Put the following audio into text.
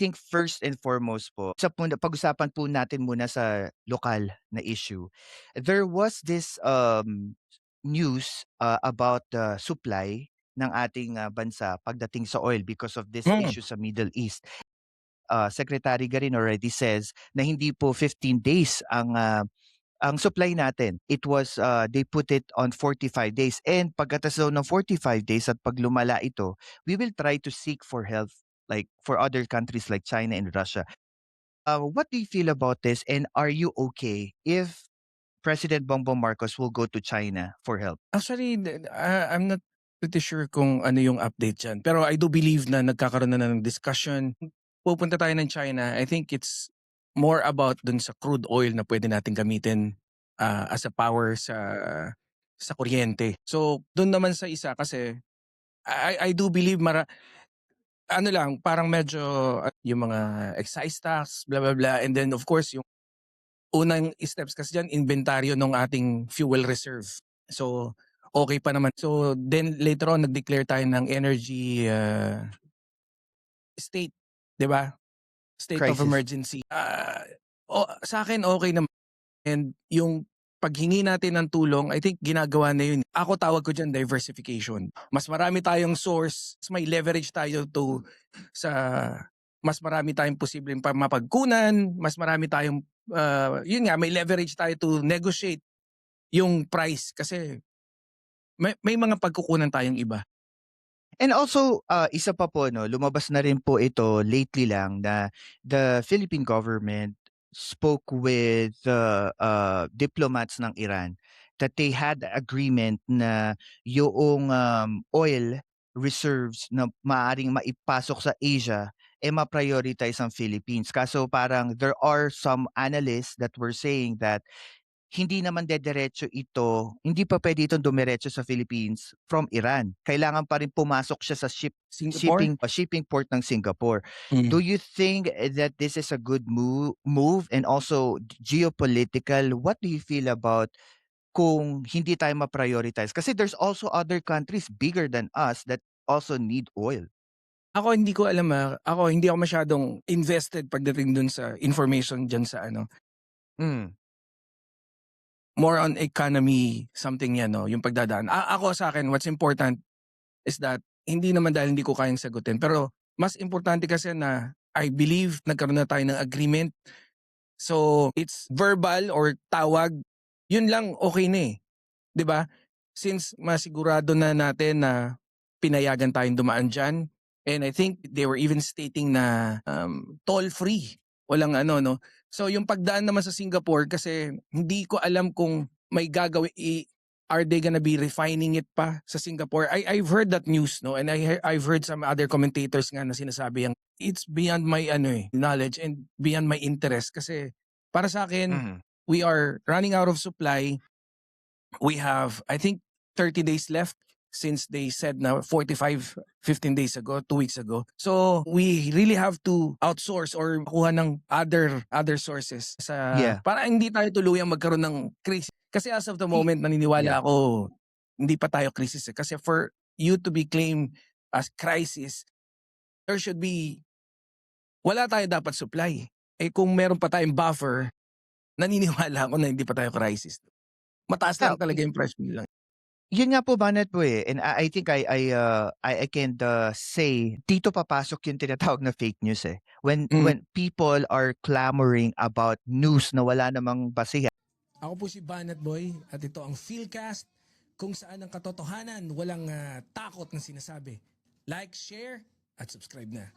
think first and foremost po, pag-usapan po natin muna sa lokal na issue. There was this news about the supply ng ating bansa pagdating sa oil because of this Hmm. issue sa Middle East. Secretary Garin already says na hindi po 15 days ang supply natin. It was they put it on 45 days, and pagkatas daw ng 45 days at pag lumala ito, we will try to seek for help like for other countries like China and Russia. What do you feel about this, and are you okay if President Bongbong Marcos will go to China for help? Actually, I'm not pretty sure kung ano yung update diyan. Pero I do believe na nagkakaroon na ng discussion. Pupunta tayo ng China. I think it's more about dun sa crude oil na pwede natin gamitin as a power sa kuryente. So, dun naman sa isa kasi I do believe ano lang, parang medyo yung mga excise tax, blah blah blah, and then of course yung unang steps kasi diyan inventaryo ng ating fuel reserve. So, okay pa naman. So, then later on nag-declare tayo ng energy state, 'di ba? State of Crisis. emergency. Sa akin okay naman, and yung paghingi natin ng tulong, I think ginagawa na yun. Ako tawag ko diyan diversification. Mas marami tayong source, mas may leverage tayo sa mas marami tayong posibleng mapagkunan, mas marami tayong yun nga, may leverage tayo to negotiate yung price kasi may mga pagkukunan tayong iba. And also, isa pa po 'no, lumabas na rin po ito lately lang na the Philippine government spoke with the diplomats ng Iran that they had agreement na yoong oil reserves na maaaring maipasok sa Asia, ma-prioritize ang Philippines. Kaso parang there are some analysts that were saying that hindi naman hindi pa puwede itong dumiretso sa Philippines from Iran. Kailangan pa rin pumasok siya sa Singapore? shipping port ng Singapore. Do Mm. you think that this is a good move and also geopolitical? What do you feel about kung hindi tayo ma-prioritize? Kasi there's also other countries bigger than us that also need oil. Ako hindi ko alam, ako hindi ako masyadong invested pagdating dun sa information diyan sa ano, Hmm, more on economy something 'yan 'no, yung pagdadaan. Ako sa akin what's important is that hindi naman dahil hindi ko kayang sagutin, pero mas importante kasi na I believe nagkaroon na tayo ng agreement. So, it's verbal or tawag, yun lang okay na, 'di ba? Since masigurado na natin na pinayagan tayong dumaan diyan, and I think they were even stating na toll-free, walang ano 'no. So yung pagdaan naman sa Singapore kasi hindi ko alam kung may are they gonna be refining it pa sa Singapore? I've heard that news 'no, and I've heard some other commentators nga na sinasabi yang it's beyond my knowledge and beyond my interest kasi para sa akin mhm. we are running out of supply. We have, I think, 30 days left since they said na 45, 15 days ago, 2 weeks ago. So, we really have to outsource or kuha ng other sources Yeah. para hindi tayo tuluyang magkaroon ng crisis. Kasi as of the Y moment, yeah. naniniwala ako, hindi pa tayo crisis eh. Kasi for you to be claimed as crisis, there should be, wala tayo dapat supply. Eh kung meron pa tayong buffer, naniniwala ako na hindi pa tayo crisis. Mataas lang Ah, talaga yung price bill lang. Yun nga po banat po, eh, and I think I can say dito papasok yung tinatawag na fake news, eh. Mm. When people are clamoring about news na wala namang basehan. Ako po si Banat Boy at ito ang Philcast kung saan ang katotohanan walang takot na sinasabi. Like, share at subscribe na.